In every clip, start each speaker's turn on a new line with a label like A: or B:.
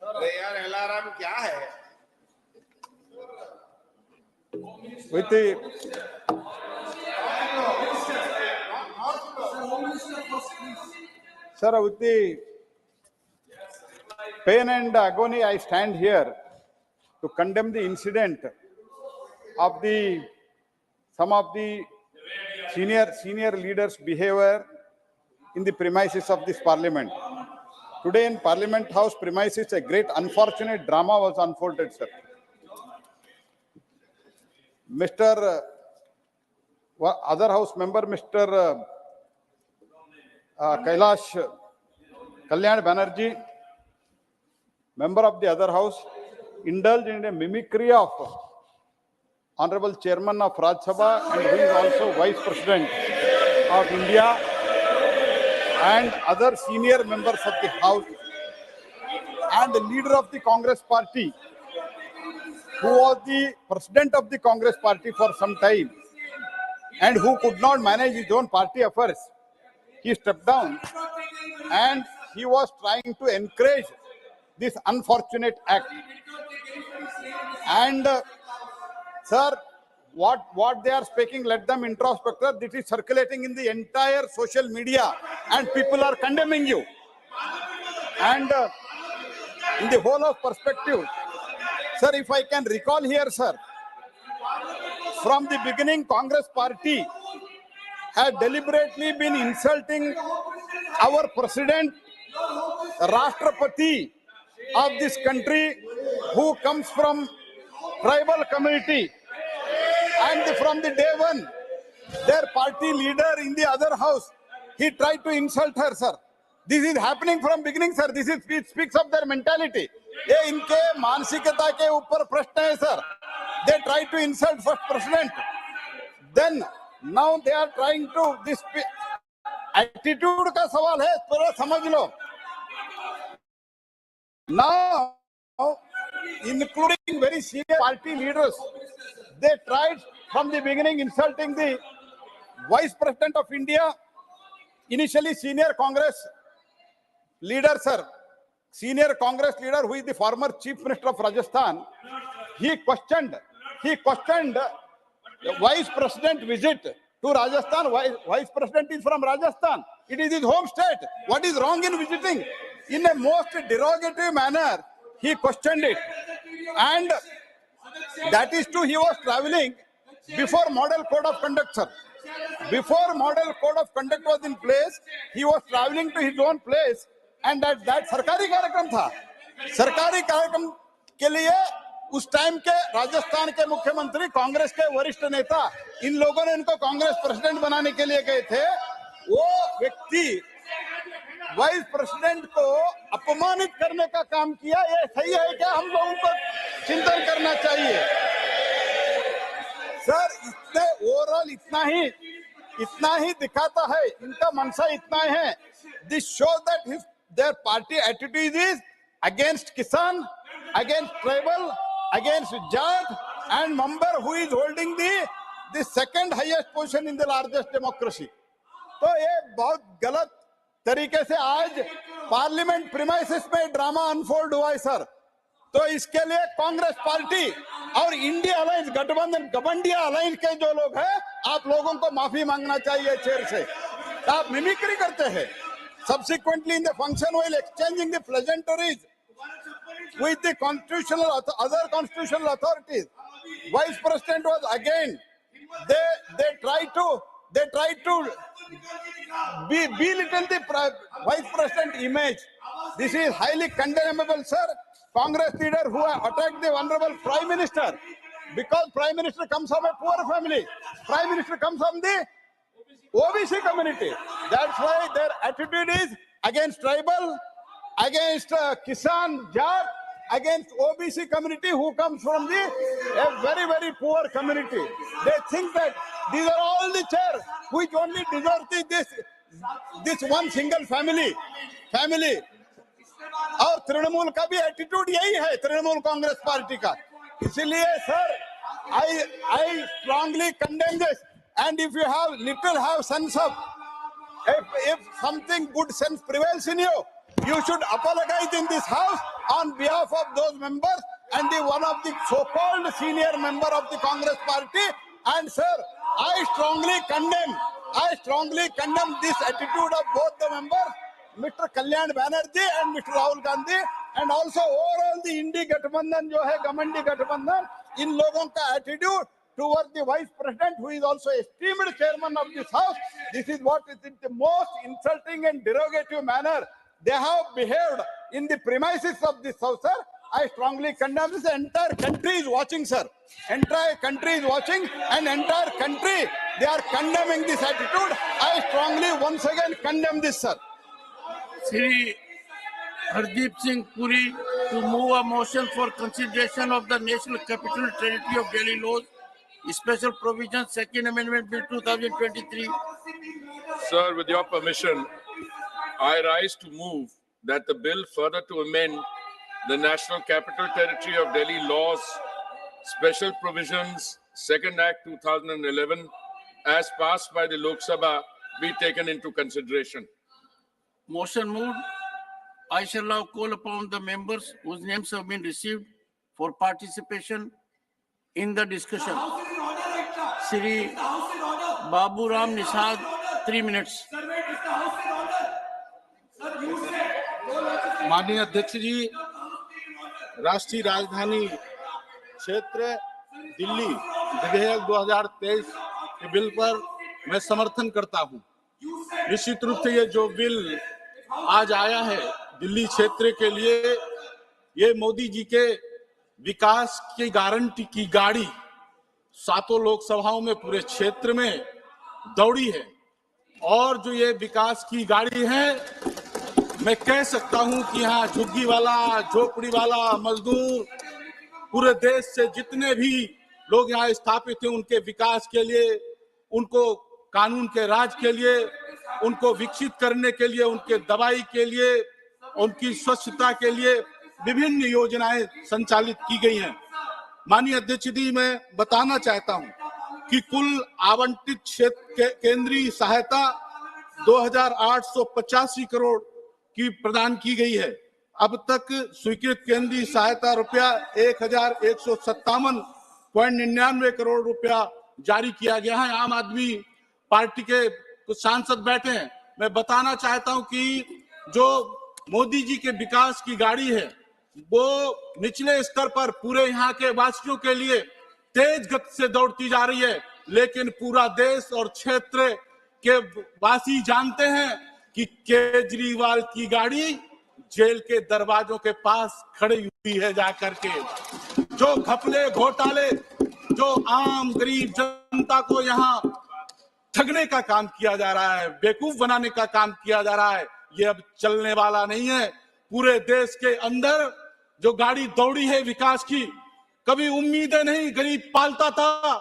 A: अरे यार अलार्म क्या है?
B: With the sir, with the pain and agony, I stand here to condemn the incident of some of the senior leaders' behavior in the premises of this parliament. Today in Parliament House premises, a great unfortunate drama was unfolded, sir. Mr. Other House member, Mr. Kailash Kalyan Banerjee, member of the other house, indulged in a mimicry of Honorable Chairman of Rajya Sabha and who is also Vice President of India and other senior members of the House and the leader of the Congress party, who was the president of the Congress party for some time and who could not manage his own party affairs. He stepped down and he was trying to encourage this unfortunate act. And sir, what they are speaking, let them introspect. This is circulating in the entire social media and people are condemning you. And in the whole of perspective, sir, if I can recall here, sir, from the beginning, Congress party had deliberately been insulting our president, Rashtrapati of this country, who comes from tribal community. And from the day one, their party leader in the other house, he tried to insult her, sir. This is happening from beginning, sir. This speaks of their mentality. ये इनके मानसिकता के ऊपर प्रश्न है, sir. They try to insult first president. Then now they are trying to this attitude का सवाल है, थोड़ा समझ लो. Now, including very senior party leaders, they tried from the beginning insulting the Vice President of India, initially senior Congress leader, sir. Senior Congress leader, who is the former Chief Minister of Rajasthan, he questioned the Vice President visit to Rajasthan. Vice President is from Rajasthan. It is his home state. What is wrong in visiting? In a most derogatory manner, he questioned it. And that is true, he was traveling before model code of conduct, sir. Before model code of conduct was in place, he was traveling to his own place, and that सरकारी कार्यक्रम था. सरकारी कार्यक्रम के लिए उस time के राजस्थान के मुख्यमंत्री, कांग्रेस के वरिष्ठ नेता, इन लोगों ने इनको कांग्रेस प्रेसिडेंट बनाने के लिए गए थे. वो व्यक्ति वाइस प्रेसिडेंट को अपमानित करने का काम किया. ये सही है क्या? हम लोगों को चिंतन करना चाहिए. सर, इतने ओवरऑल इतना ही दिखाता है, इनका मनसा इतना है. This shows that their party attitude is against Kisan, against tribal, against Jat, and member who is holding the second highest position in the largest democracy. तो ये बहुत गलत तरीके से आज पार्लियामेंट प्रीमाइसेस में ड्रामा अनफोल्ड हुआ है, सर. तो इसके लिए कांग्रेस पार्टी और इंडिया अलायंस गठबंधन गबंडिया अलायंस के जो लोग हैं, आप लोगों को माफी मांगना चाहिए चेयर से. आप मिमिक्री करते हैं. Subsequently, in the function, while exchanging the pleasantries with the other constitutional authorities, Vice President was again. They tried to belittle the Vice President image. This is highly condemnable, sir. Congress leader who attacked the honorable Prime Minister, because Prime Minister comes from a poor family. Prime Minister comes from the OBC community. That's why their attitude is against tribal, against Kisan, Jat, against OBC community who comes from a very, very poor community. They think that these are all the chair which only deserve this one single family. और तृणमूल का भी attitude यही है, Trinamool Congress party का. इसलिए sir, I strongly condemn this. And if you have sense of, if something good sense prevails in you, you should apologize in this house on behalf of those members and the one of the so-called senior member of the Congress party. And sir, I strongly condemn this attitude of both the members, Mr. Kalyan Banerjee and Mr. Rahul Gandhi, and also overall the Indi Gathbandhan जो है गमंडी गठबंधन, इन लोगों का attitude towards the vice president who is also esteemed chairman of this house. This is what is in the most insulting and derogative manner they have behaved in the premises of this house, sir. I strongly condemn this. Entire country is watching, sir. Entire country is watching, and entire country, they are condemning this attitude. I strongly once again condemn this, sir.
C: Shri Hardeep Singh Puri to move a motion for consideration of the National Capital Territory of Delhi Laws, Special Provisions, Second Amendment Bill 2023.
D: Sir, with your permission, I rise to move that the bill further to amend the National Capital Territory of Delhi Laws, Special Provisions, Second Act 2011, as passed by the Lok Sabha, be taken into consideration.
C: Motion moved. I shall now call upon the members whose names have been received for participation in the discussion. Shri Babu Ram Nisad, 3 minutes.
E: माननीय अध्यक्ष जी, राष्ट्रीय राजधानी क्षेत्र दिल्ली विधेयक 2023 के bill पर मैं समर्थन करता हूं। निश्चित रूप से ये जो बिल आज आया है दिल्ली क्षेत्र के लिए, ये मोदी जी के विकास की गारंटी की गाड़ी सातों लोकसभाओं में पूरे क्षेत्र में दौड़ी है। और जो ये विकास की गाड़ी है, मैं कह सकता हूं कि यहाँ झुग्गी वाला, झोपड़ी वाला, मजदूर, पूरे देश से जितने भी लोग यहाँ स्थापित हैं, उनके विकास के लिए, उनको कानून के राज के लिए, उनको विकसित करने के लिए, उनके दवाई के लिए, उनकी स्वच्छता के लिए विभिन्न योजनाएं संचालित की गई हैं। माननीय अध्यक्ष जी, मैं बताना चाहता हूं कि कुल आवंटित क्षेत्र केंद्रीय सहायता 2885 करोड़ की प्रदान की गई है। अब तक स्वीकृत केंद्रीय सहायता रुपया 1157.99 करोड़ रुपया जारी किया गया है। आम आदमी पार्टी के कुछ सांसद बैठे हैं। मैं बताना चाहता हूं कि जो मोदी जी के विकास की गाड़ी है, वो निचले स्तर पर पूरे यहाँ के वासियों के लिए तेज गति से दौड़ती जा रही है, लेकिन पूरा देश और क्षेत्र के वासी जानते हैं कि केजरीवाल की गाड़ी जेल के दरवाजों के पास खड़ी हुई है जाकर के। जो घपले घोटाले, जो आम गरीब जनता को यहाँ ठगने का काम किया जा रहा है, बेवकूफ बनाने का काम किया जा रहा है, ये अब चलने वाला नहीं है। पूरे देश के अंदर जो गाड़ी दौड़ी है विकास की, कभी उम्मीदें नहीं गरीब पालता था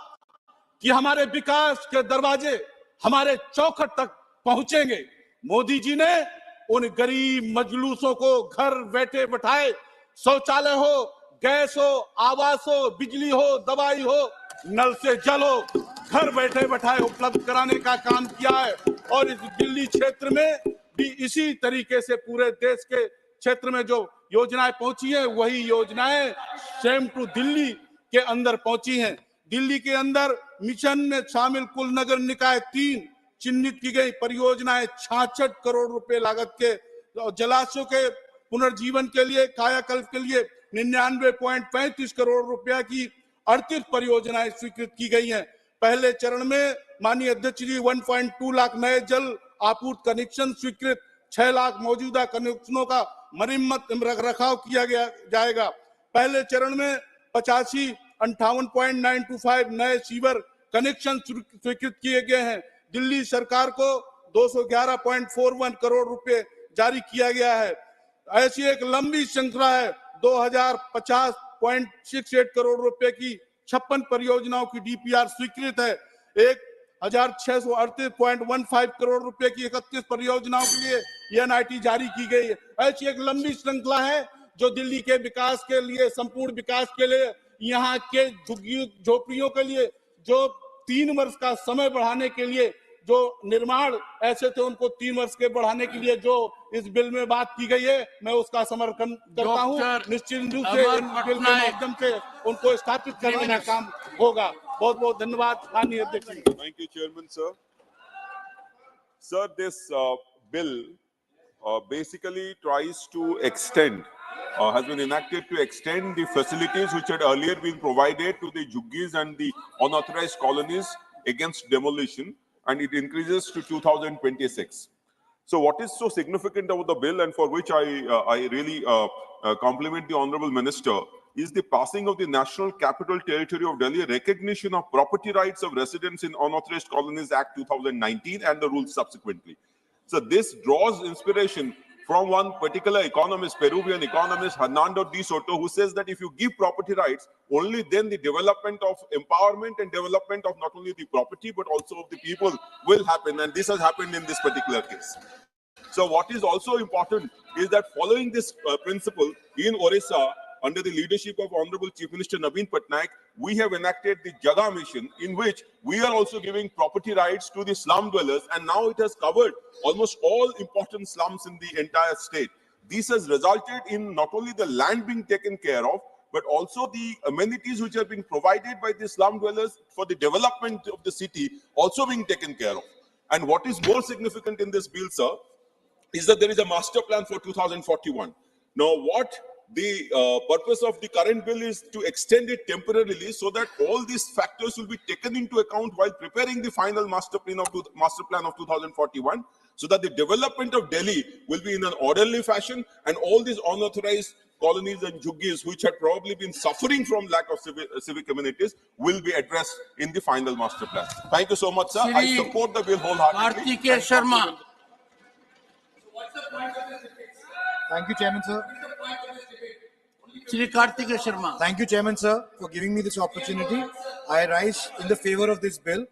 E: कि हमारे विकास के दरवाजे हमारे चौखट तक पहुंचेंगे। मोदी जी ने उन गरीब मजलूसों को घर बैठे बैठाए शौचालय हो, गैस हो, आवास हो, बिजली हो, दवाई हो, नल से जल हो, घर बैठे बैठाए उपलब्ध कराने का काम किया है। और इस दिल्ली क्षेत्र में भी इसी तरीके से पूरे देश के क्षेत्र में जो योजनाएं पहुंची हैं, वही योजनाएं सेम टू दिल्ली के अंदर पहुंची हैं। दिल्ली के अंदर मिशन में शामिल कुल नगर निकाय 3 चिन्हित की गई परियोजनाएं 66 करोड़ रुपए लागत के, जलाशयों के पुनर्जीवन के लिए, कायाकल्प के लिए 99.35 करोड़ रुपया की 38 परियोजनाएं स्वीकृत की गई हैं। पहले चरण में माननीय अध्यक्ष जी 1.2 लाख नए जल आपूर्ति कनेक्शन स्वीकृत, 6 लाख मौजूदा कनेक्शनों का मरम्मत रखरखाव किया जाएगा। पहले चरण में 58.95 नए सीवर कनेक्शन स्वीकृत किए गए हैं। दिल्ली सरकार को 211.41 करोड़ रुपए जारी किया गया है। ऐसी एक लंबी श्रृंखला है। 2050.68 करोड़ रुपए की 56 परियोजनाओं की डीपीआर स्वीकृत है। 1638.15 करोड़ रुपए की 31 परियोजनाओं के लिए एनआईटी जारी की गई है। ऐसी एक लंबी श्रृंखला है जो दिल्ली के विकास के लिए, संपूर्ण विकास के लिए, यहाँ के झुग्गी झोपड़ियों के लिए जो 3 वर्ष का समय बढ़ाने के लिए जो निर्माण ऐसे थे उनको 3 वर्ष के बढ़ाने के लिए जो इस बिल में बात की गई है, मैं उसका समर्थन करता हूं। निश्चित रूप से इन बिल के माध्यम से उनको स्थापित करने का काम होगा। बहुत बहुत धन्यवाद माननीय अध्यक्ष जी।
F: Thank you, Chairman, sir. Sir, this bill basically tries to extend, has been enacted to extend the facilities which had earlier been provided to the Juggis and the unauthorized colonies against demolition, and it increases to 2026. So what is so significant about the bill, and for which I really compliment the Honorable Minister, is the passing of the National Capital Territory of Delhi, recognition of property rights of residents in Unauthorized Colonies Act 2019 and the rules subsequently. So this draws inspiration from one particular economist, Peruvian economist, Hernando de Soto, who says that if you give property rights, only then the development of empowerment and development of not only the property, but also of the people will happen. And this has happened in this particular case. So what is also important is that following this principle in Orissa, under the leadership of Honorable Chief Minister Naveen Patnaik, we have enacted the Jaga Mission, in which we are also giving property rights to the slum dwellers, and now it has covered almost all important slums in the entire state. This has resulted in not only the land being taken care of, but also the amenities which have been provided by the slum dwellers for the development of the city also being taken care of. And what is more significant in this bill, sir, is that there is a master plan for 2041. Now, what the purpose of the current bill is to extend it temporarily so that all these factors will be taken into account while preparing the final master plan of 2041, so that the development of Delhi will be in an orderly fashion, and all these unauthorized colonies and Juggis which had probably been suffering from lack of civic amenities will be addressed in the final master plan. Thank you so much, sir. I support the bill wholeheartedly.
C: Sharma.
G: Thank you, Chairman, sir.
C: Shri Kartikeya Sharma.
G: Thank you, Chairman, sir, for giving me this opportunity. I rise in the favor of this bill.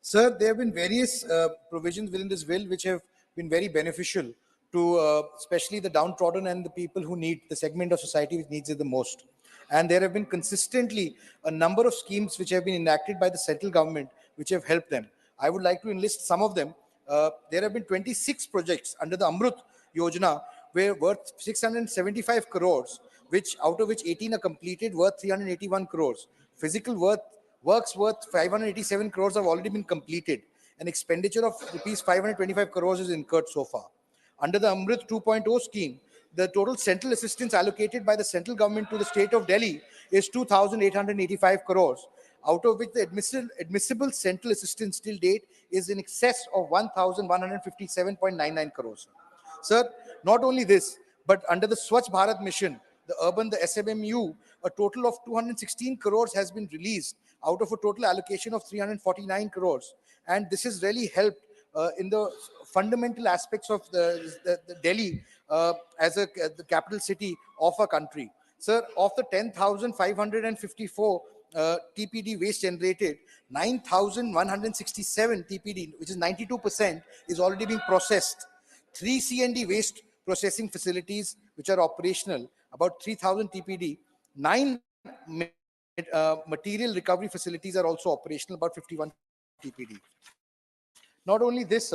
G: Sir, there have been various provisions within this bill which have been very beneficial to especially the downtrodden and the people who need, the segment of society which needs it the most. And there have been consistently a number of schemes which have been enacted by the central government which have helped them. I would like to enlist some of them. There have been 26 projects under the Amrut Yojana were worth 675 crores, out of which 18 are completed, worth 381 crores. Physical works worth 587 crores have already been completed. An expenditure of rupees 525 crores is incurred so far. Under the Amrit 2.0 scheme, the total central assistance allocated by the central government to the state of Delhi is 2,885 crores, out of which the admissible central assistance till date is in excess of 1,157.99 crores. Sir, not only this, but under the Swachh Bharat mission, the SMMU, a total of 216 crores has been released out of a total allocation of 349 crores. And this has really helped in the fundamental aspects of the Delhi as the capital city of our country. Sir, of the 10,554 TPD waste generated, 9,167 TPD, which is 92%, is already being processed. 3 C&D waste processing facilities which are operational, about 3,000 TPD. 9 material recovery facilities are also operational, about 51 TPD. Not only this,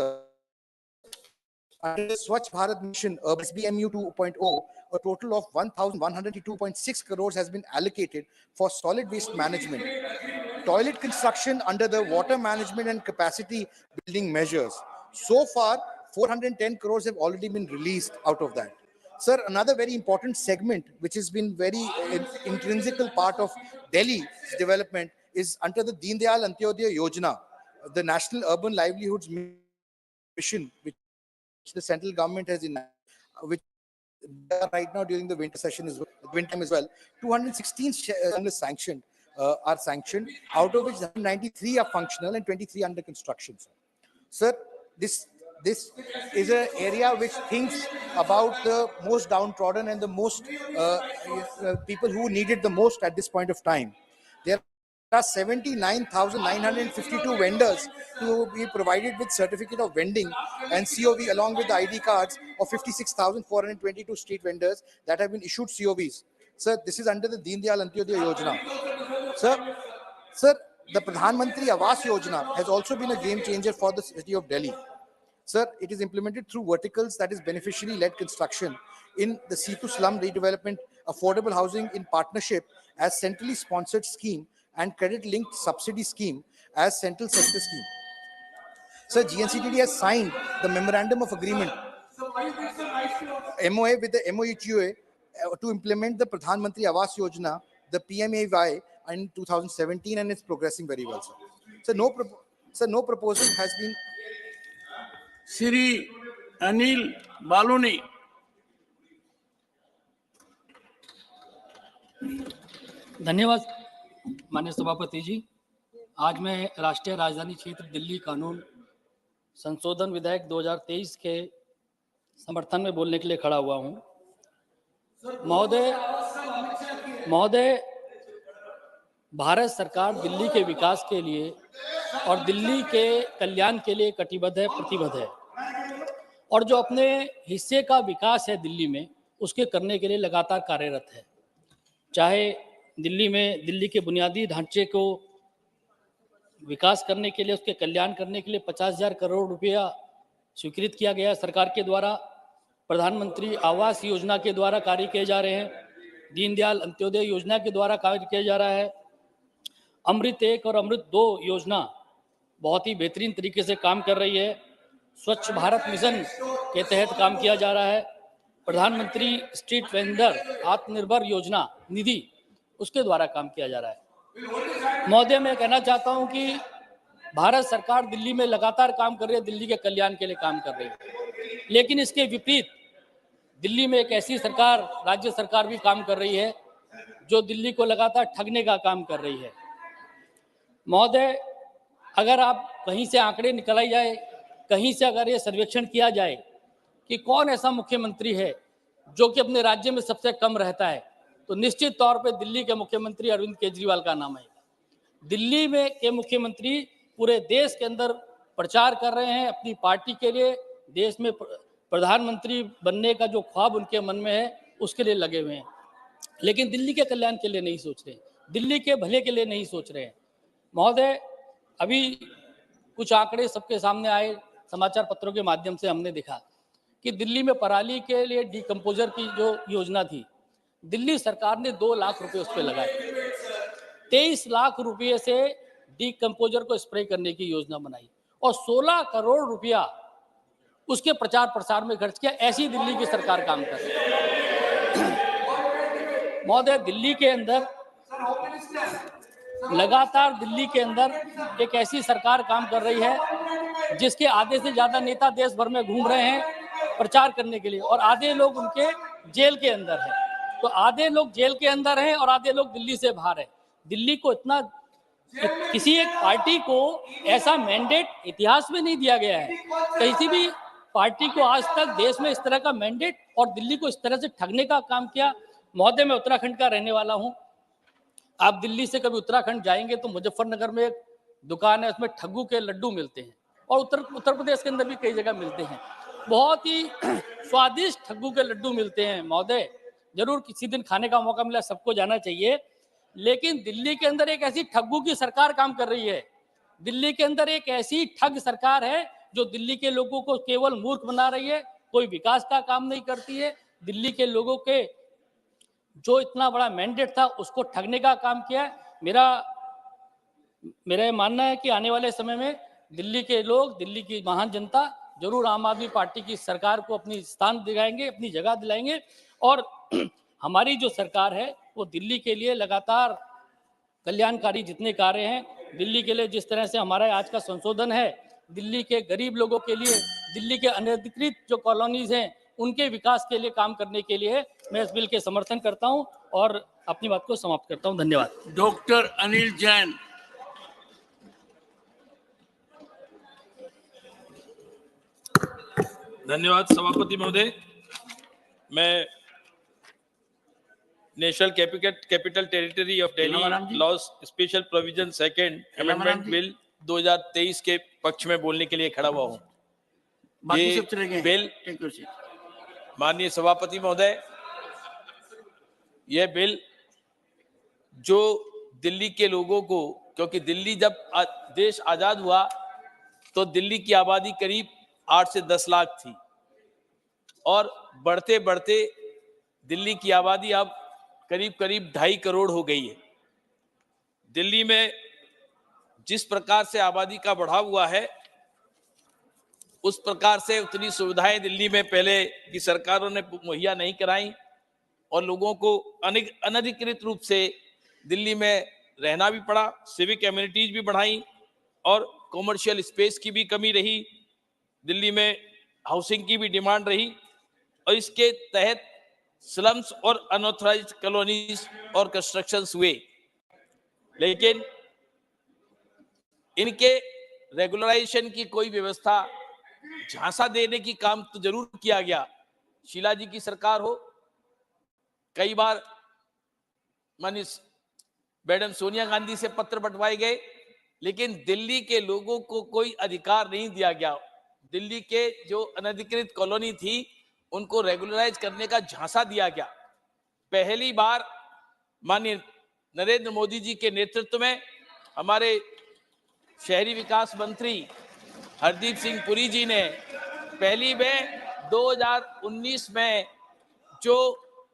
G: under the Swachh Bharat mission, SBMU 2.0, a total of 1,102.6 crores has been allocated for solid waste management. Toilet construction under the water management and capacity building measures. So far, 410 crores have already been released out of that. Sir, another very important segment, which has been very intrinsical part of Delhi's development, is under the Deen Dayal Antyodaya Yojana, the National Urban Livelihoods Mission, which the central government has enacted, which right now during the winter session is winter as well. 216 sanctioned are sanctioned, out of which 93 are functional and 23 under construction. Sir, this is an area which thinks about the most downtrodden and the most people who need it the most at this point of time. There are 79,952 vendors to be provided with certificate of vending and COV along with the ID cards of 56,422 street vendors that have been issued COVs. Sir, this is under the Deen Dayal Antyodaya Yojana. Sir, The Pradhan Mantri Awas Yojana has also been a game changer for the city of Delhi. Sir, it is implemented through verticals, that is beneficiary-led construction in the C2 slum redevelopment, affordable housing in partnership as centrally sponsored scheme and credit-linked subsidy scheme as central sector scheme. Sir, GNCTD has signed the memorandum of agreement MOA with the MOHUA to implement the Pradhan Mantri Awas Yojana, the PMAY, in 2017, and it's progressing very well, sir. No proposal has been.
C: Sri Anil Baloni.
H: धन्यवाद माननीय सभापति जी। आज मैं राष्ट्रीय राजधानी क्षेत्र दिल्ली कानून संशोधन विधेयक 2023 के समर्थन में बोलने के लिए खड़ा हुआ हूं। महोदय, भारत सरकार दिल्ली के विकास के लिए और दिल्ली के कल्याण के लिए कटिबद्ध है, प्रतिबद्ध है, और जो अपने हिस्से का विकास है दिल्ली में, उसके करने के लिए लगातार कार्यरत है। चाहे दिल्ली के बुनियादी ढांचे को विकास करने के लिए, उसके कल्याण करने के लिए 50,000 करोड़ रुपया स्वीकृत किया गया सरकार के द्वारा, प्रधानमंत्री आवास योजना के द्वारा कार्य किए जा रहे हैं, दीनदयाल अंत्योदय योजना के द्वारा कार्य किया जा रहा है, अमृत 1 और अमृत 2 योजना बहुत ही बेहतरीन तरीके से काम कर रही है, स्वच्छ भारत मिशन के तहत काम किया जा रहा है, प्रधानमंत्री स्ट्रीट वेंडर आत्मनिर्भर योजना निधि, उसके द्वारा काम किया जा रहा है। महोदय, मैं कहना चाहता हूं कि भारत सरकार दिल्ली में लगातार काम कर रही है, दिल्ली के कल्याण के लिए काम कर रही है, लेकिन इसके विपरीत दिल्ली में एक ऐसी सरकार, राज्य सरकार भी काम कर रही है जो दिल्ली को लगातार ठगने का काम कर रही है। महोदय, अगर आप कहीं से आंकड़े निकाले जाए, कहीं से अगर ये सर्वेक्षण किया जाए कि कौन ऐसा मुख्यमंत्री है जो कि अपने राज्य में सबसे कम रहता है, तो निश्चित तौर पे दिल्ली के मुख्यमंत्री अरविंद केजरीवाल का नाम है। दिल्ली में के मुख्यमंत्री पूरे देश के अंदर प्रचार कर रहे हैं अपनी पार्टी के लिए, देश में प्रधानमंत्री बनने का जो ख्वाब उनके मन में है उसके लिए लगे हुए हैं, लेकिन दिल्ली के कल्याण के लिए नहीं सोच रहे, दिल्ली के भले के लिए नहीं सोच रहे हैं। महोदय, अभी कुछ आंकड़े सबके सामने आए, समाचार पत्रों के माध्यम से हमने देखा कि दिल्ली में पराली के लिए डिकम्पोजर की जो योजना थी, दिल्ली सरकार ने 2 लाख रुपए उस पर लगाए, 23 लाख रुपए से डिकम्पोजर को स्प्रे करने की योजना बनाई और 16 करोड़ रुपया उसके प्रचार प्रसार में खर्च किया। ऐसी दिल्ली की सरकार काम कर रही है। महोदय, दिल्ली के अंदर लगातार एक ऐसी सरकार काम कर रही है जिसके आधे से ज्यादा नेता देश भर में घूम रहे हैं प्रचार करने के लिए, और आधे लोग उनके जेल के अंदर हैं। तो आधे लोग जेल के अंदर हैं और आधे लोग दिल्ली से बाहर हैं। दिल्ली को इतना, किसी एक पार्टी को ऐसा मैंडेट इतिहास में नहीं दिया गया है, किसी भी पार्टी को आज तक देश में इस तरह का मैंडेट और दिल्ली को इस तरह से ठगने का काम किया। महोदय, मैं उत्तराखंड का रहने वाला हूं। आप दिल्ली से कभी उत्तराखंड जाएंगे तो मुजफ्फरनगर में एक दुकान है, उसमें ठग्गू के लड्डू मिलते हैं, और उत्तर प्रदेश के अंदर भी कई जगह मिलते हैं। बहुत ही स्वादिष्ट ठग्गू के लड्डू मिलते हैं। महोदय, जरूर किसी दिन खाने का मौका मिला, सबको जाना चाहिए। लेकिन दिल्ली के अंदर एक ऐसी ठग्गू की सरकार काम कर रही है, दिल्ली के अंदर एक ऐसी ठग सरकार है जो दिल्ली के लोगों को केवल मूर्ख बना रही है, कोई विकास का काम नहीं करती है। दिल्ली के लोगों के जो इतना बड़ा मैंडेट था उसको ठगने का काम किया है। मेरा ये मानना है कि आने वाले समय में दिल्ली के लोग, दिल्ली की महान जनता जरूर आम आदमी पार्टी की सरकार को अपनी स्थान दिलाएंगे, अपनी जगह दिलाएंगे, और हमारी जो सरकार है वो दिल्ली के लिए लगातार कल्याणकारी जितने कार्य हैं, दिल्ली के लिए जिस तरह से हमारा आज का संशोधन है, दिल्ली के गरीब लोगों के लिए, दिल्ली के अनधिकृत जो कॉलोनीज हैं उनके विकास के लिए काम करने के लिए मैं इस बिल के समर्थन करता हूं और अपनी बात को समाप्त करता हूं। धन्यवाद।
C: डॉक्टर अनिल जैन।
I: धन्यवाद सभापति महोदय। मैं national capital territory of Delhi laws special provision second amendment bill 2023 के पक्ष में बोलने के लिए खड़ा हुआ हूं। ये बिल, माननीय सभापति महोदय, यह बिल जो दिल्ली के लोगों को क्योंकि दिल्ली जब देश आजाद हुआ तो दिल्ली की आबादी करीब 8 से 10 लाख थी और बढ़ते बढ़ते दिल्ली की आबादी अब करीब करीब 2.5 करोड़ हो गई है। दिल्ली में जिस प्रकार से आबादी का बढ़ाव हुआ है उस प्रकार से उतनी सुविधाएं दिल्ली में पहले की सरकारों ने मुहैया नहीं कराई और लोगों को अनधिकृत रूप से दिल्ली में रहना भी पड़ा। सिविक एमिनिटीज भी बढ़ाई और कॉमर्शियल स्पेस की भी कमी रही, दिल्ली में हाउसिंग की भी डिमांड रही और इसके तहत स्लम्स और अनऑथराइज्ड कॉलोनीज और कंस्ट्रक्शंस हुए। लेकिन इनके रेगुलराइजेशन की कोई व्यवस्था, झांसा देने की काम तो जरूर किया गया। शीला जी की सरकार हो, कई बार माननीय मैडम सोनिया गांधी से पत्र बंटवाए गए, लेकिन दिल्ली के लोगों को कोई अधिकार नहीं दिया गया। दिल्ली के जो अनधिकृत कॉलोनी थी उनको रेगुलराइज करने का झांसा दिया गया। पहली बार माननीय नरेंद्र मोदी जी के नेतृत्व में हमारे शहरी विकास मंत्री हरदीप सिंह पुरी जी ने पहली में 2019 में जो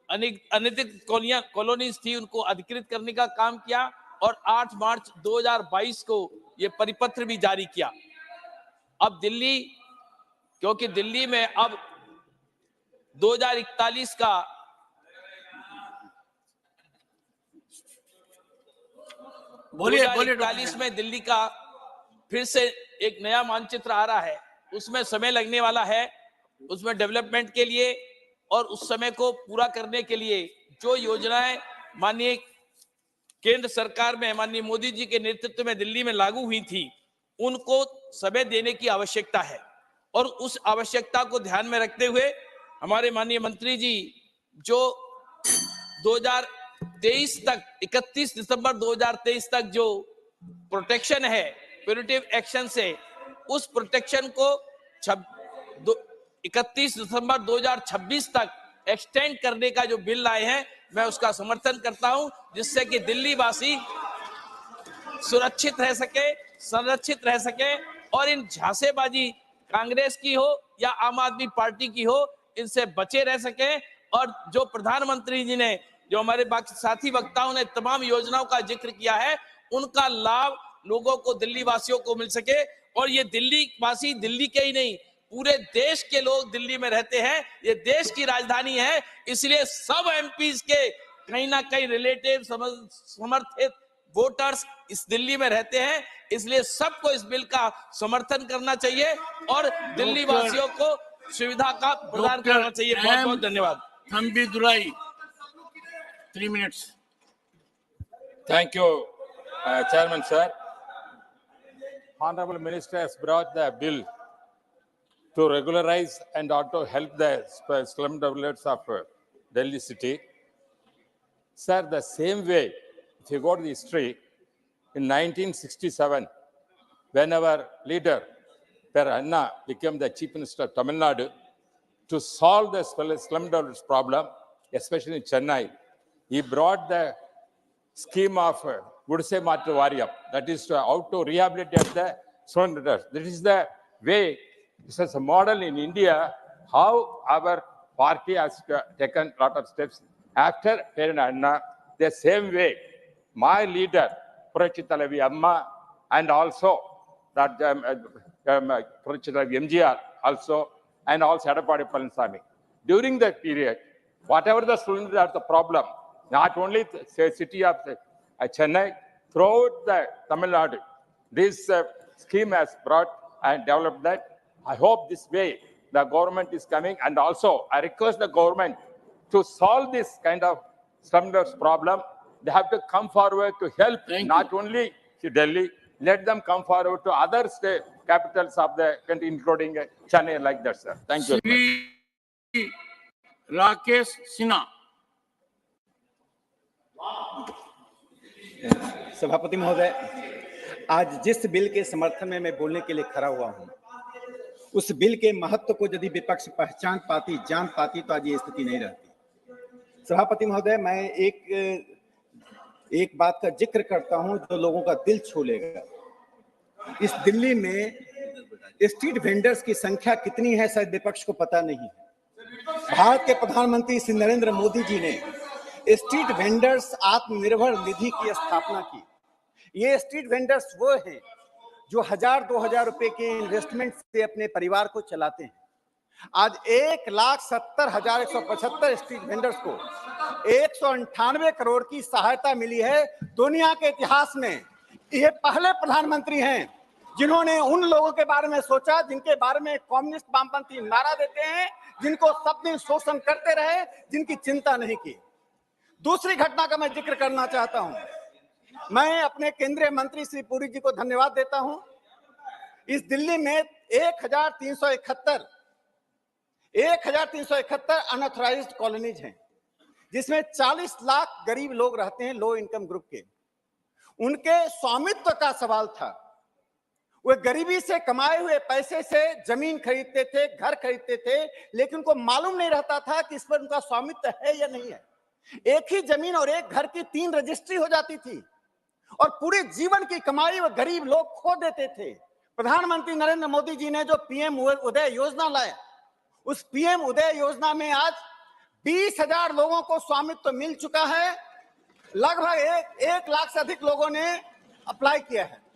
I: अनधिकृत कॉलोनीज थी उनको अधिकृत करने का काम किया और 8 मार्च 2022 को ये परिपत्र भी जारी किया। अब दिल्ली, क्योंकि दिल्ली में अब 2041 का बोलिए 2041 में दिल्ली का फिर से एक नया मानचित्र आ रहा है, उसमें समय लगने वाला है। उसमें डेवलपमेंट के लिए और उस समय को पूरा करने के लिए जो योजनाएं माननीय केंद्र सरकार में माननीय मोदी जी के नेतृत्व में दिल्ली में लागू हुई थी उनको समय देने की आवश्यकता है और उस आवश्यकता को ध्यान में रखते हुए हमारे माननीय मंत्री जी जो 2023 तक 31 दिसंबर 2023 तक जो प्रोटेक्शन है प्यूरेटिव एक्शन से, उस प्रोटेक्शन को 31 दिसंबर 2026 तक एक्सटेंड करने का जो बिल लाए हैं मैं उसका समर्थन करता हूं, जिससे कि दिल्ली वासी सुरक्षित रह सके, संरक्षित रह सके और इन झांसेबाजी कांग्रेस की हो या आम आदमी पार्टी की हो इनसे बचे रह सके। और जो प्रधानमंत्री जी ने, जो हमारे बाकी साथी वक्ताओं ने तमाम योजनाओं का जिक्र किया है, उनका लाभ लोगों को, दिल्ली वासियों को मिल सके। और ये दिल्ली वासी दिल्ली के ही नहीं पूरे देश के लोग दिल्ली में रहते हैं, ये देश की राजधानी है, इसलिए सब एमपीज के कहीं ना कहीं रिलेटिव समर्थित वोटर्स इस दिल्ली में रहते हैं, इसलिए सबको इस बिल का समर्थन करना चाहिए और दिल्ली वासियों को सुविधा का प्रदान करना चाहिए। बहुत बहुत धन्यवाद।
C: थम्बी दुराई 3 minutes.
J: Thank you, Chairman sir. Honorable Minister has brought the bill to regularize and also help the slum dwellers of Delhi city. Sir, the same way, if you go to the history, in 1967, when our leader, Per Anna, became the Chief Minister of Tamil Nadu, to solve the slum dwellers problem, especially in Chennai, he brought the scheme of Gudse Matu Variyam, that is how to rehabilitate the slum dwellers. This is the way, this is a model in India, how our party has taken a lot of steps. After Per Anna, the same way, my leader, Purachitalavi Amma, and also that Purachitalavi MGR also, and also Edapadi Palaniswamy. During that period, whatever the students are the problem, not only the city of Chennai, throughout the Tamil Nadu, this scheme has brought and developed that. I hope this way the government is coming, and also I request the government to solve this kind of slumdwellers problem. They have to come forward to help not only to Delhi, let them come forward to other state capitals of the country, including Chennai, like that, sir. Thank you very much.
C: Rakesh Sinha.
K: सभापति महोदय, आज जिस bill के समर्थन में मैं बोलने के लिए खड़ा हुआ हूं, उस बिल के महत्व को यदि विपक्ष पहचान पाती, जान पाती, तो आज ये स्थिति नहीं रहती। सभापति महोदय, मैं एक एक बात का जिक्र करता हूं जो लोगों का दिल छू लेगा। इस दिल्ली में स्ट्रीट वेंडर्स की संख्या कितनी है शायद विपक्ष को पता नहीं है। भारत के प्रधानमंत्री श्री नरेंद्र मोदी जी ने स्ट्रीट वेंडर्स आत्मनिर्भर निधि की स्थापना की। ये स्ट्रीट वेंडर्स वो हैं जो 1000-2000 रुपए के इन्वेस्टमेंट से अपने परिवार को चलाते हैं। आज 1,70,175 स्ट्रीट वेंडर्स को 198 करोड़ की सहायता मिली है। दुनिया के इतिहास में ये पहले प्रधानमंत्री हैं जिन्होंने उन लोगों के बारे में सोचा जिनके बारे में कम्युनिस्ट वामपंथी नारा देते हैं, जिनको सब दिन शोषण करते रहे, जिनकी चिंता नहीं की। दूसरी घटना का मैं जिक्र करना चाहता हूं। मैं अपने केंद्रीय मंत्री श्री पुरी जी को धन्यवाद देता हूं। इस दिल्ली में 1371 अनऑथराइज्ड कॉलोनीज हैं, जिसमें 40 लाख गरीब लोग रहते हैं, लो इनकम ग्रुप के। उनके स्वामित्व का सवाल था। वे गरीबी से कमाए हुए पैसे से जमीन खरीदते थे, घर खरीदते थे, लेकिन उनको मालूम नहीं रहता था कि इस पर उनका स्वामित्व है या नहीं है। एक ही जमीन और एक घर की 3 रजिस्ट्री हो जाती थी और पूरे जीवन की कमाई वो गरीब लोग खो देते थे। प्रधानमंत्री नरेंद्र मोदी जी ने जो पीएम उदय योजना लाया, उस पीएम उदय योजना में आज 20,000 लोगों को स्वामित्व मिल चुका है। लगभग 1 लाख से अधिक लोगों ने अप्लाई किया है।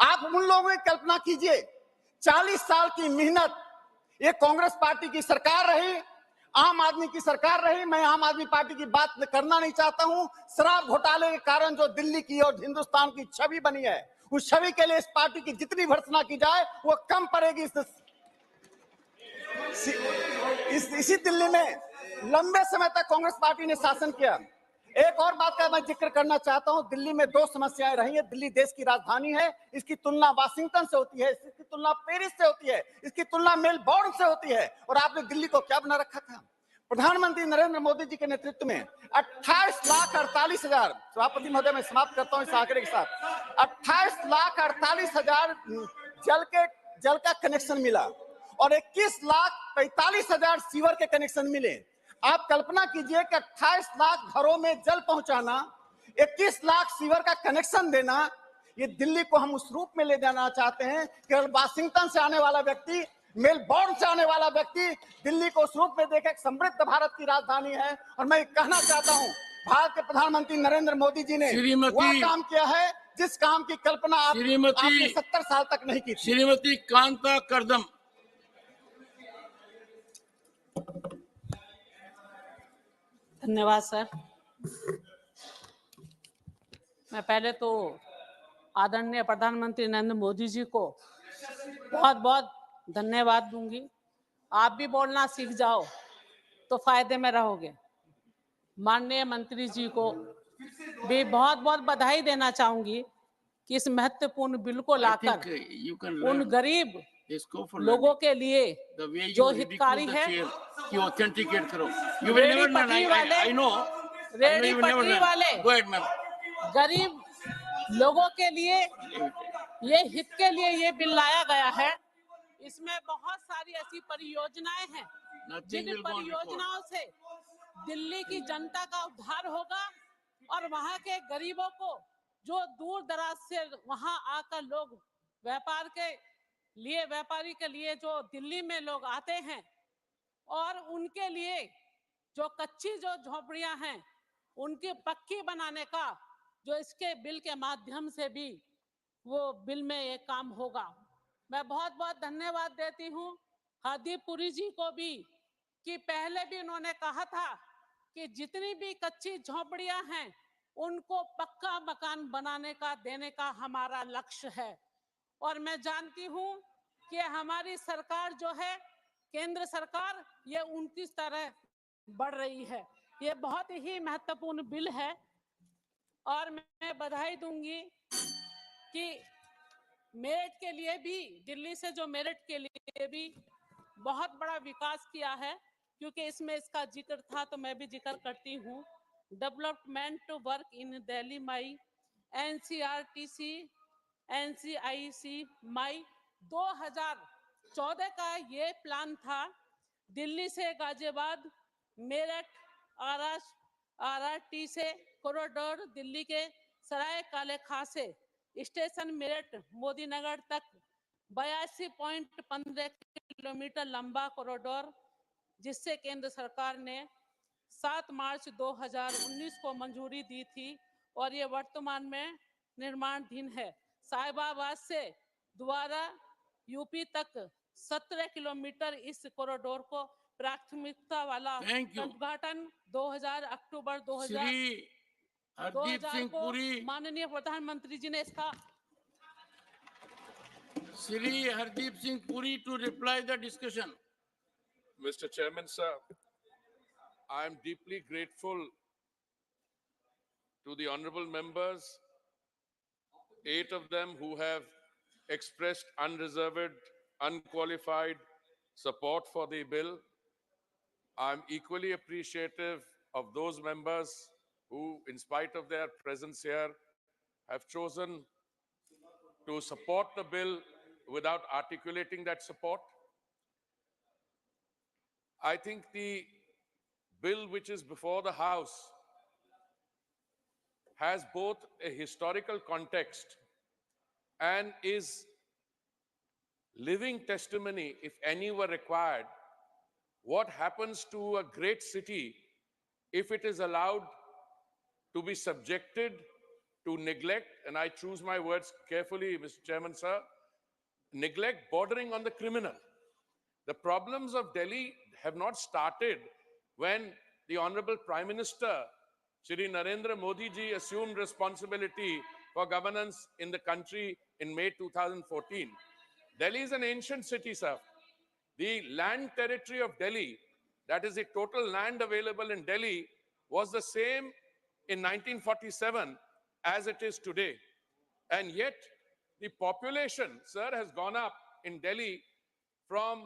K: आप उन लोगों की कल्पना कीजिए, 40 साल की मेहनत, ये कांग्रेस पार्टी की सरकार रही, आम आदमी की सरकार रही। मैं आम आदमी पार्टी की बात करना नहीं चाहता हूं। शराब घोटाले के कारण जो दिल्ली की और हिंदुस्तान की छवि बनी है, उस छवि के लिए इस पार्टी की जितनी भर्त्सना की जाए वो कम पड़ेगी। इसी दिल्ली में लंबे समय तक कांग्रेस पार्टी ने शासन किया। एक और बात का मैं जिक्र करना चाहता हूं। दिल्ली में 2 समस्याएं रही हैं। दिल्ली देश की राजधानी है, इसकी तुलना वाशिंगटन से होती है, इसकी तुलना पेरिस से होती है, इसकी तुलना मेलबोर्न से होती है। और आपने दिल्ली को क्या बना रखा था? प्रधानमंत्री नरेंद्र मोदी जी के नेतृत्व में 28,48,000, सभापति महोदय मैं समाप्त करता हूं इस आंकड़े के साथ, 28,48,000 जल का कनेक्शन मिला और 21,45,000 सीवर के कनेक्शन मिले। आप कल्पना कीजिए कि 28 लाख घरों में जल पहुंचाना, 21 लाख सीवर का कनेक्शन देना, ये दिल्ली को हम उस रूप में ले जाना चाहते हैं कि वाशिंगटन से आने वाला व्यक्ति, मेलबोर्न से आने वाला व्यक्ति दिल्ली को उस रूप में देखे एक समृद्ध भारत की राजधानी है। और मैं कहना चाहता हूं, भारत के प्रधानमंत्री नरेंद्र मोदी जी ने वह काम किया है जिस काम की कल्पना आपने 70 साल तक नहीं की थी।
C: श्रीमती कांता करदम।
L: धन्यवाद सर। मैं पहले तो आदरणीय प्रधानमंत्री नरेंद्र मोदी जी को बहुत बहुत धन्यवाद दूंगी। आप भी बोलना सीख जाओ तो फायदे में रहोगे। माननीय मंत्री जी को भी बहुत बहुत बधाई देना चाहूंगी कि इस महत्वपूर्ण बिल को लाकर उन गरीब लोगों के लिए जो हितकारी है,
C: कि ऑथेंटिकेट करो।
L: रेडी पटरी वाले गरीब लोगों के लिए ये हित के लिए ये बिल लाया गया है। इसमें बहुत सारी ऐसी परियोजनाएं हैं जिन परियोजनाओं से दिल्ली की जनता का उद्धार होगा और वहां के गरीबों को जो दूर दराज से वहां आकर लोग व्यापारी के लिए जो दिल्ली में लोग आते हैं और उनके लिए जो कच्ची जो झोपड़ियां हैं उनकी पक्की बनाने का जो इसके बिल के माध्यम से भी वो बिल में ये काम होगा। मैं बहुत बहुत धन्यवाद देती हूँ हरदीप पुरी जी को भी कि पहले भी उन्होंने कहा था कि जितनी भी कच्ची झोपड़ियां हैं उनको पक्का मकान बनाने का देने का हमारा लक्ष्य है। और मैं जानती हूँ कि हमारी सरकार जो है केंद्र सरकार ये 29 तरह बढ़ रही है। ये बहुत ही महत्वपूर्ण बिल है और मैं बधाई दूंगी कि मेरठ के लिए भी, दिल्ली से जो मेरठ के लिए भी बहुत बड़ा विकास किया है, क्योंकि इसमें इसका जिक्र था तो मैं भी जिक्र करती हूँ। डेवलपमेंट वर्क इन दिल्ली मई NCRTC NCIC मई 2014 का ये प्लान था। दिल्ली से गाजियाबाद, मेरठ, RRT से कॉरिडोर दिल्ली के सराय काले खां से स्टेशन मेरठ मोदी नगर तक 82.15 किलोमीटर लंबा कॉरिडोर, जिससे केंद्र सरकार ने 7 मार्च 2019 को मंजूरी दी थी और ये वर्तमान में निर्माणाधीन है। साहिबाबाद से द्वारा यूपी तक 17 किलोमीटर इस कॉरिडोर को प्राथमिकता वाला उद्घाटन 2000 अक्टूबर 2000
C: श्री हरदीप सिंह
L: को
C: पुरी,
L: माननीय प्रधानमंत्री जी ने इसका
C: Shri Hardeep Singh Puri to reply the discussion.
D: Mr. Chairman, sir, I am deeply grateful to the honorable members, 8 of them who have expressed unreserved, unqualified support for the bill. I'm equally appreciative of those members who, in spite of their presence here, have chosen to support the bill without articulating that support. I think the bill which is before the House has both a historical context and is living testimony, if any were required, what happens to a great city if it is allowed to be subjected to neglect, and I choose my words carefully, Mr. Chairman, sir, neglect bordering on the criminal. The problems of Delhi have not started when the Honorable Prime Minister, Shri Narendra Modi ji, assumed responsibility for governance in the country in May 2014. Delhi is an ancient city, sir. The land territory of Delhi, that is the total land available in Delhi, was the same in 1947 as it is today. And yet, the population, sir, has gone up in Delhi from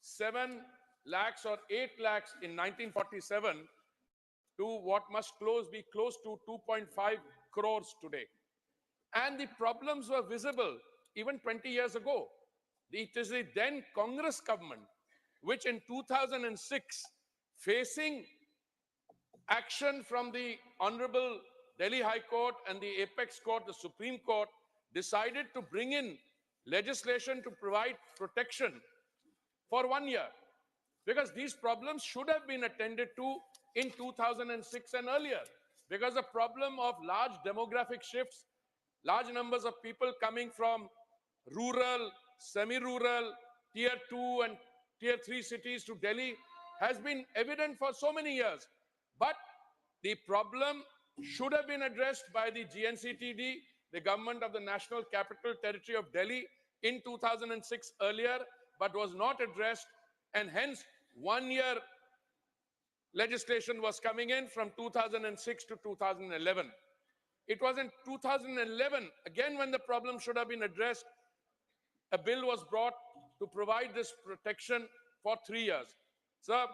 D: 7 lakhs or 8 lakhs in 1947 to what must be close to 2.5 crores today. And the problems were visible even 20 years ago. It is the then Congress government which in 2006, facing action from the Honorable Delhi High Court and the Apex Court, the Supreme Court, decided to bring in legislation to provide protection for 1 year, because these problems should have been attended to in 2006 and earlier, because the problem of large demographic shifts, large numbers of people coming from rural, semi-rural, tier 2 and tier 3 cities to Delhi has been evident for so many years. But the problem should have been addressed by the GNCTD, the government of the National Capital Territory of Delhi, in 2006 earlier, but was not addressed, and hence 1 year legislation was coming in from 2006 to 2011. It was in 2011, again when the problem should have been addressed, a bill was brought to provide this protection for 3 years. Sir,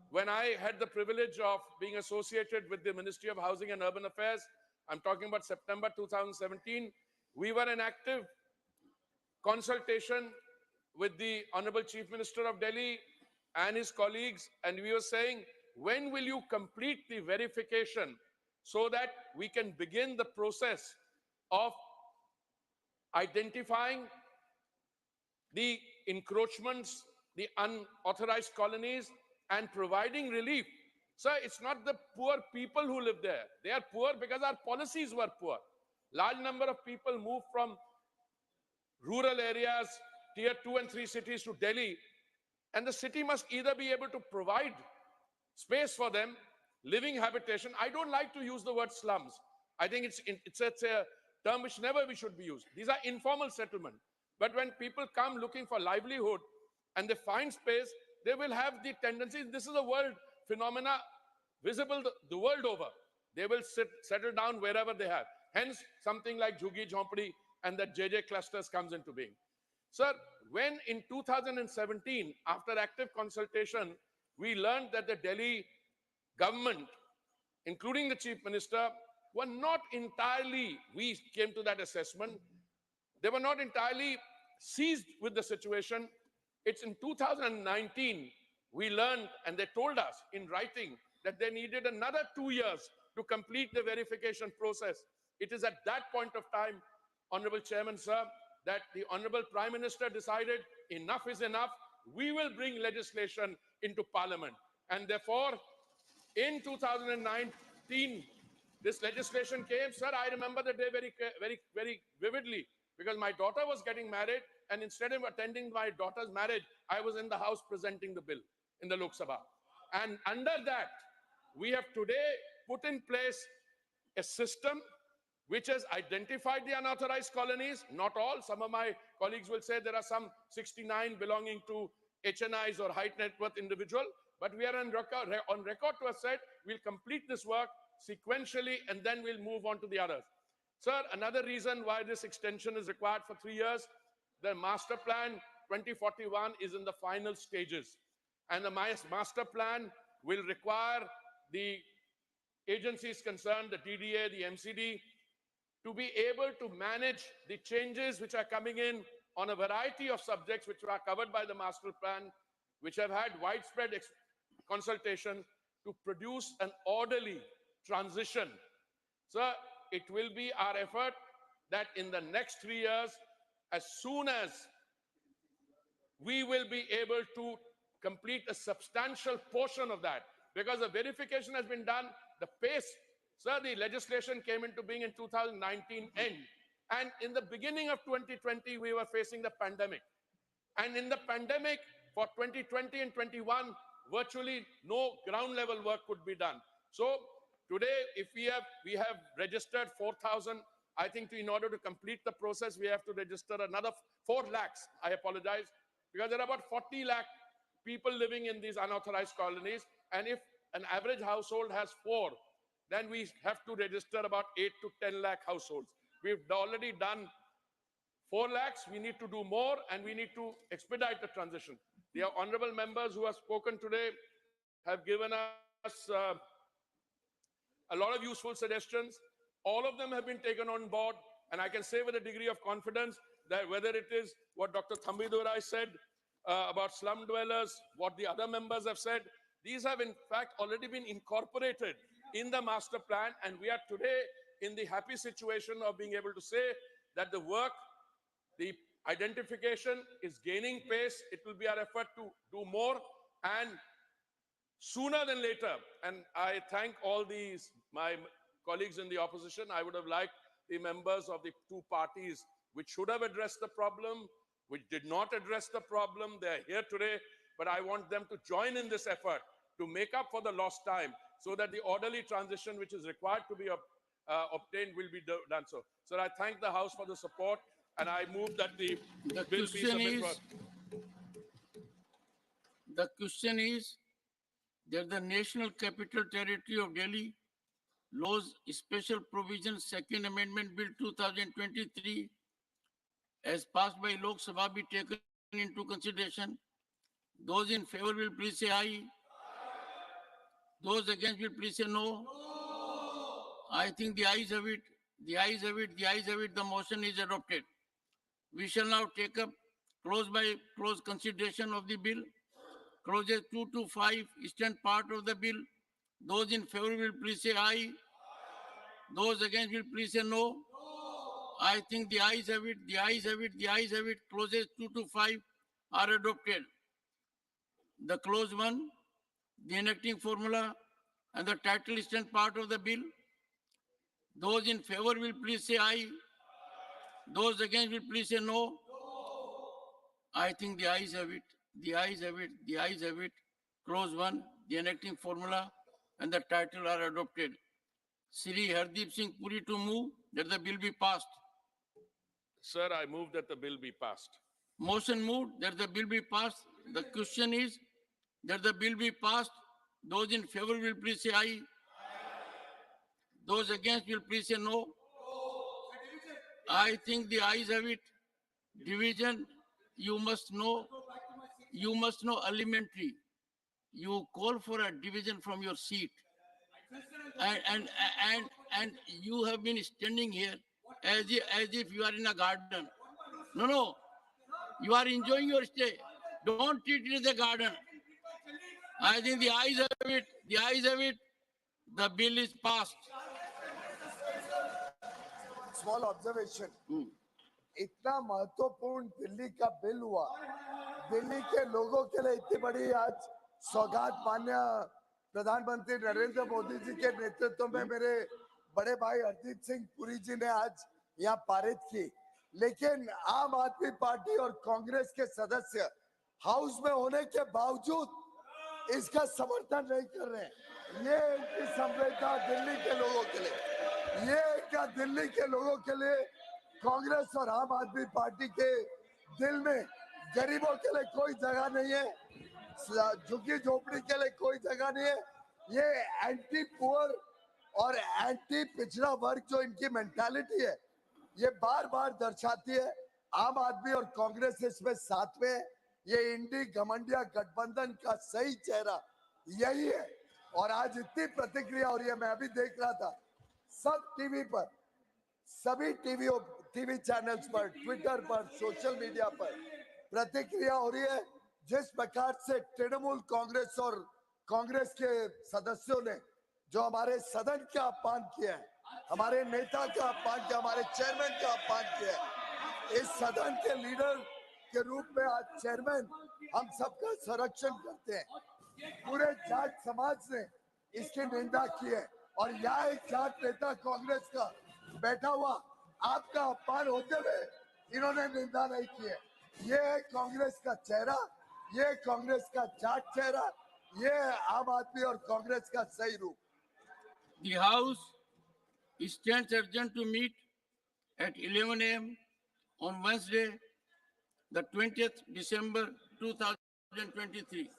D: when I had the privilege of being associated with the Ministry of Housing and Urban Affairs, I'm talking about September 2017, we were in active consultation with the Honorable Chief Minister of Delhi and his colleagues, and we were saying, when will you complete the verification so that we can begin the process of identifying the encroachments, the unauthorized colonies, and providing relief? Sir, it's not the poor people who live there. They are poor because our policies were poor. Large number of people moved from rural areas, tier 2 and 3 cities to Delhi, and the city must either be able to provide space for them, living habitation. I don't like to use the word slums. I think it's a term which never we should be used. These are informal settlement. But when people come looking for livelihood and they find space, they will have the tendency, this is a world phenomena visible the world over. They will settle down wherever they have. Hence, something like Jhuggi Jhompadi and the JJ clusters comes into being. Sir, when in 2017, after active consultation, we learned that the Delhi government, including the Chief Minister, were not entirely, we came to that assessment, they were not entirely seized with the situation. It's in 2019, we learned, and they told us in writing, that they needed another 2 years to complete the verification process. It is at that point of time, Honorable Chairman, sir, that the Honorable Prime Minister decided enough is enough. We will bring legislation into Parliament. And therefore, in 2019, this legislation came. Sir, I remember the day very vividly because my daughter was getting married, and instead of attending my daughter's marriage, I was in the House presenting the bill in the Lok Sabha. And under that, we have today put in place a system which has identified the unauthorized colonies. Not all. Some of my colleagues will say there are some 69 belonging to HNIs or high net worth individual. But we are on record to have said we'll complete this work sequentially and then we'll move on to the others. Sir, another reason why this extension is required for 3 years, the master plan 2041 is in the final stages. And the master plan will require the agencies concerned, the DDA, the MCD, to be able to manage the changes which are coming in on a variety of subjects which are covered by the master plan, which have had widespread consultation to produce an orderly transition. Sir, it will be our effort that in the next 3 years, as soon as we will be able to complete a substantial portion of that, because the verification has been done, the pace. Sir, the legislation came into being in 2019 end. And in the beginning of 2020, we were facing the pandemic. And in the pandemic, for 2020 and 21, virtually no ground level work could be done. So today, if we have registered 4,000, I think in order to complete the process, we have to register another 4 lakhs. I apologize, because there are about 40 lakh people living in these unauthorized colonies. And if an average household has 4, then we have to register about 8 to 10 lakh households. We've already done 4 lakhs. We need to do more, and we need to expedite the transition. The honorable members who have spoken today have given us a lot of useful suggestions. All of them have been taken on board, and I can say with a degree of confidence that whether it is what Dr. Thambidurai said about slum dwellers, what the other members have said, these have in fact already been incorporated in the master plan, and we are today in the happy situation of being able to say that the work, the identification is gaining pace. It will be our effort to do more and sooner than later. And I thank all my colleagues in the opposition. I would have liked the members of the 2 parties which should have addressed the problem, which did not address the problem. They're here today, but I want them to join in this effort to make up for the lost time so that the orderly transition which is required to be obtained will be done so. So I thank the House for the support, and I move that the bill be submitted.
C: The question is that the National Capital Territory of Delhi Laws Special Provision Second Amendment Bill 2023 as passed by Lok Sabha be taken into consideration. Those in favor will please say aye. Those against will please say no. I think the ayes have it. The ayes have it. The ayes have it. The motion is adopted. We shall now take up close by close consideration of the bill. Clauses 2 to 5, eastern part of the bill. Those in favor will please say aye. Those against will please say no. I think the ayes have it. The ayes have it. The ayes have it. Clauses 2 to 5 are adopted. The clause 1, the enacting formula, and the title eastern part of the bill. Those in favor will please say aye. Those against will please say no. I think the ayes have it. The ayes have it. The ayes have it. Clause 1, the enacting formula, and the title are adopted. Shri Hardeep Singh Puri to move that the bill be passed.
D: Sir, I move that the bill be passed.
C: Motion moved that the bill be passed. The question is that the bill be passed. Those in favor will please say aye. Those against will please say no. I think the ayes have it. Division, you must know elementary. You call for a division from your seat. And you have been standing here as if you are in a garden. No. You are enjoying your stay. Don't treat it as a garden. I think the ayes have it. The ayes have it. The bill is passed.
A: Small observation, इतना महत्वपूर्ण दिल्ली का bill हुआ, दिल्ली के लोगों के लिए इतनी बड़ी आज सौगात मान्य प्रधानमंत्री नरेंद्र मोदी जी के नेतृत्व में मेरे बड़े भाई हरदीप सिंह पुरी जी ने आज यहाँ पारित की, लेकिन आम आदमी पार्टी और कांग्रेस के सदस्य हाउस में होने के बावजूद इसका समर्थन नहीं कर रहे हैं। ये इनकी संवेदना दिल्ली के लोगों के लिए, ये क्या दिल्ली के लोगों के लिए कांग्रेस और आम आदमी पार्टी के दिल में गरीबों के लिए कोई जगह नहीं है, झुग्गी झोपड़ी के लिए कोई जगह नहीं है। ये एंटी पुअर और एंटी पिछड़ा वर्ग जो इनकी मेंटालिटी है, ये बार बार दर्शाती है। आम आदमी और कांग्रेस इसमें साथ में है। ये इंडी घमंडिया गठबंधन का सही चेहरा यही है। और आज इतनी प्रतिक्रिया हो रही है, मैं अभी देख रहा था सब टीवी पर, सभी टीवी चैनल्स पर, ट्विटर पर, सोशल मीडिया पर प्रतिक्रिया हो रही है। जिस प्रकार से तृणमूल कांग्रेस और कांग्रेस के सदस्यों ने जो हमारे सदन का अपमान किया है, हमारे नेता का अपमान किया, हमारे चेयरमैन का अपमान किया है, इस सदन के लीडर के रूप में आज चेयरमैन हम सबका संरक्षण करते हैं। पूरे जाट समाज ने इसकी निंदा की है और यहाँ एक जाट नेता कांग्रेस का बैठा हुआ आपका अपमान होते हुए इन्होंने निंदा नहीं की है। ये है कांग्रेस का चेहरा, ये कांग्रेस का जाट चेहरा, ये आम आदमी और कांग्रेस का सही रूप।
C: The House stands adjourned to meet at 11 a.m. on Wednesday, the 20th December 2023.